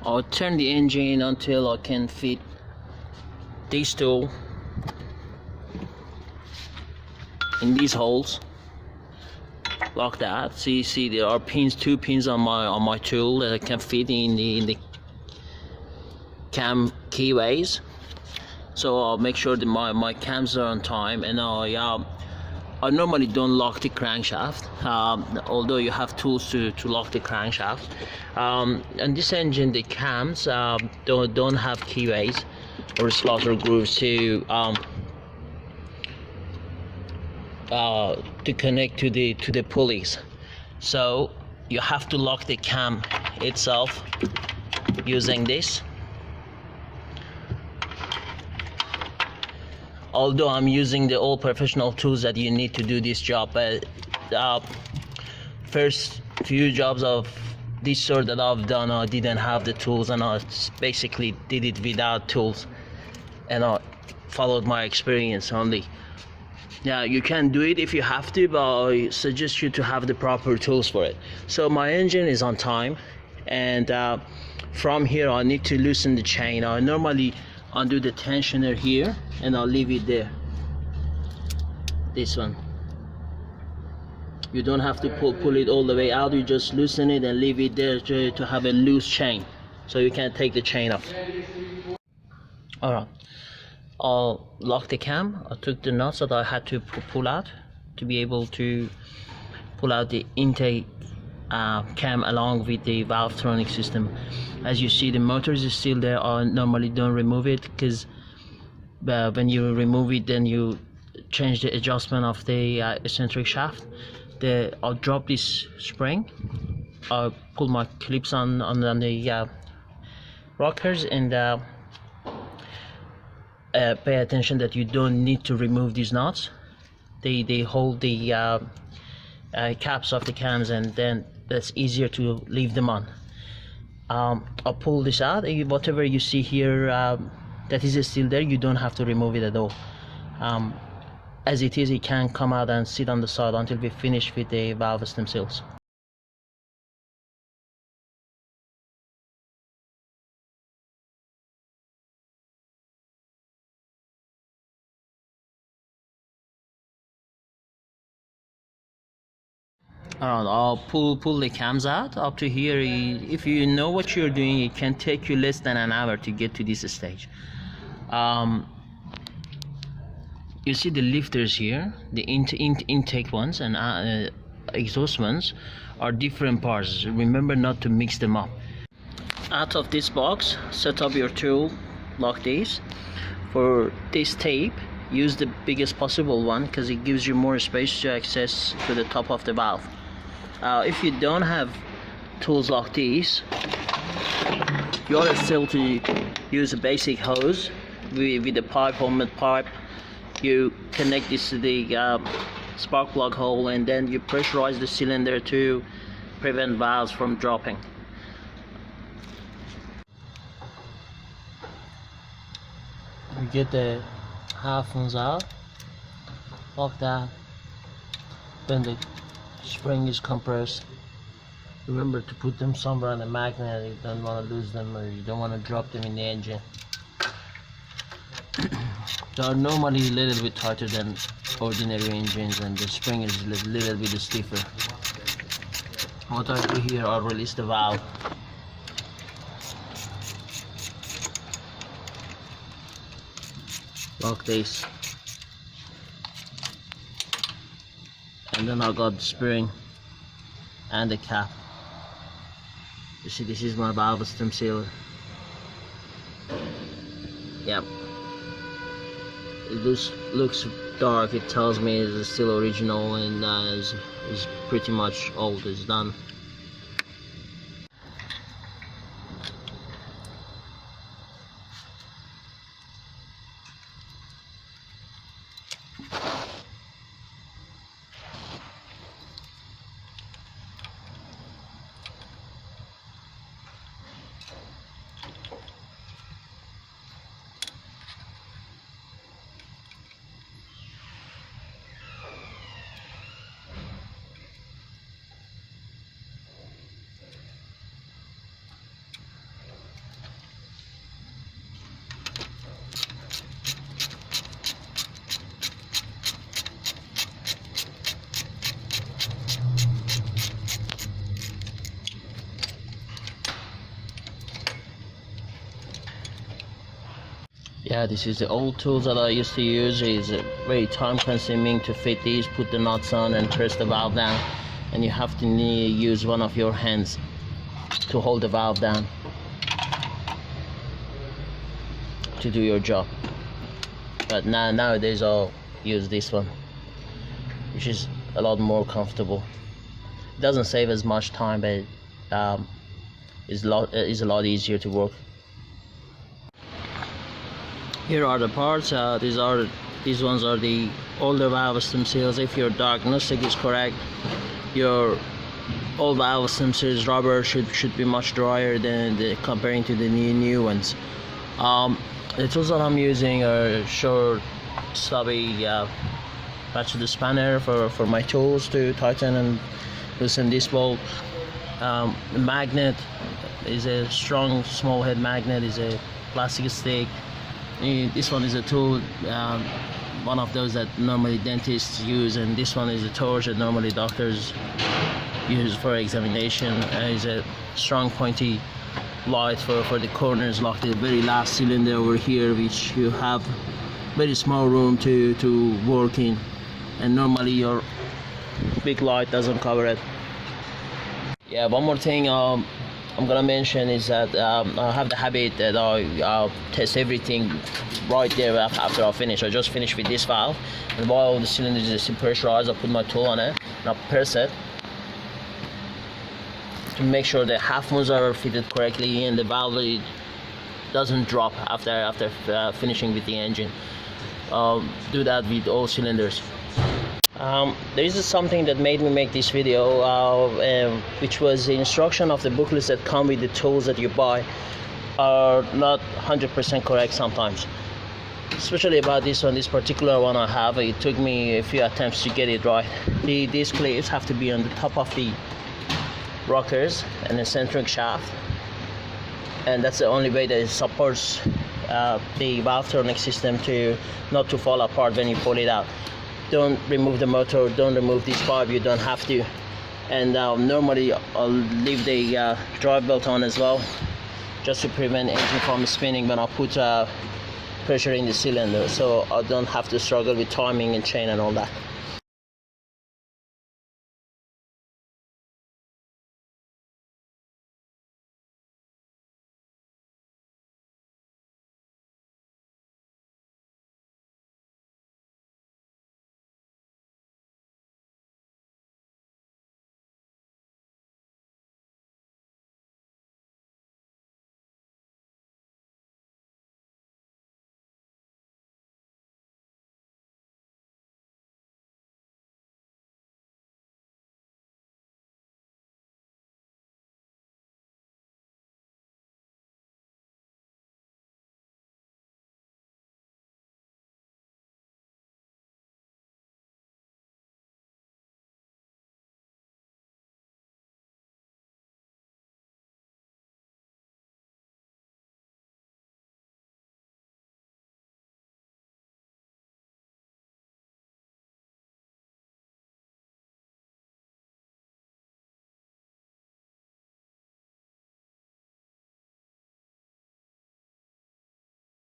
I'll turn the engine until I can fit this tool in these holes. Like that. See there are pins, 2 pins on my tool that I can fit in the cam keyways. So I'll make sure that my cams are on time, and I normally don't lock the crankshaft, although you have tools to lock the crankshaft. And this engine, the cams don't have keyways or slots or grooves to connect to the pulleys, so you have to lock the cam itself using this. Although I'm using the all professional tools that you need to do this job, but first few jobs of this sort that I've done, I didn't have the tools, and I basically did it without tools, and I followed my experience only. Yeah, you can do it if you have to, but I suggest you to have the proper tools for it. So my engine is on time, and from here I need to loosen the chain. I normally undo the tensioner here, and I'll leave it there. This one, you don't have to pull it all the way out. You just loosen it and leave it there to have a loose chain, so you can take the chain off. Alright, I'll lock the cam. I took the nuts that I had to pull out to be able to pull out the intake cam along with the Valvetronic system. As you see, the motor is still there. I normally don't remove it, because when you remove it, then you change the adjustment of the eccentric shaft. I'll drop this spring, I'll pull my clips on the rockers, and pay attention that you don't need to remove these nuts. They hold the caps of the cams, and then that's easier to leave them on. I'll pull this out. Whatever you see here that is still there, you don't have to remove it at all. As it is, it can come out and sit on the side until we finish with the valves themselves. Alright, I'll pull the cams out. Up to here, if you know what you're doing, it can take you less than an hour to get to this stage. You see the lifters here, the intake ones and exhaust ones are different parts. Remember not to mix them up. Out of this box, set up your tool like this. For this tape, use the biggest possible one, because it gives you more space to access to the top of the valve. If you don't have tools like these, you ought still to use a basic hose with a pipe, homemade pipe. You connect this to the spark plug hole, and then you pressurize the cylinder to prevent valves from dropping. You get the half ones out like that. Then the spring is compressed. Remember to put them somewhere on the magnet. You don't want to lose them, or you don't want to drop them in the engine. They are normally a little bit tighter than ordinary engines, and the spring is a little bit stiffer. What I do here, I'll release the valve. Like this. And then I got the spring and the cap. You see, this is my valve stem sealer. Yep. This looks dark. It tells me it's still original, and is pretty much old. It's done. Yeah, this is the old tools that I used to use. It's very time consuming to fit these, put the nuts on and press the valve down, and you have to use one of your hands to hold the valve down to do your job. But nowadays I'll use this one, which is a lot more comfortable. It doesn't save as much time, but is a lot easier to work. Here are the parts. These ones are the older valve stem seals. If your diagnostic is correct, your old valve stem seals rubber should be much drier than comparing to the new ones. The tools that I'm using are short, stubby ratchet spanner for my tools to tighten and loosen this bolt. The magnet is a strong small head magnet. Is a plastic stick. This one is a tool, one of those that normally dentists use, and this one is a torch that normally doctors use for examination. Is a strong pointy light for the corners, like the very last cylinder over here, which you have very small room to work in, and normally your big light doesn't cover it. Yeah, one more thing I'm gonna mention is that I have the habit that I'll test everything right there after I finish. I just finished with this valve, and while the cylinder is pressurized, I put my tool on it and I press it to make sure the half moons are fitted correctly and the valve doesn't drop after finishing with the engine. Do that with all cylinders. There is something that made me make this video, which was the instruction of the booklets that come with the tools that you buy are not 100% correct sometimes. Especially about this one, this particular one I have, it took me a few attempts to get it right. These clips have to be on the top of the rockers and the centering shaft, and that's the only way that it supports the valve turning system to not to fall apart when you pull it out. Don't remove the motor, don't remove this pipe, you don't have to. And normally I'll leave the drive belt on as well, just to prevent engine from spinning when I put pressure in the cylinder, so I don't have to struggle with timing and chain and all that.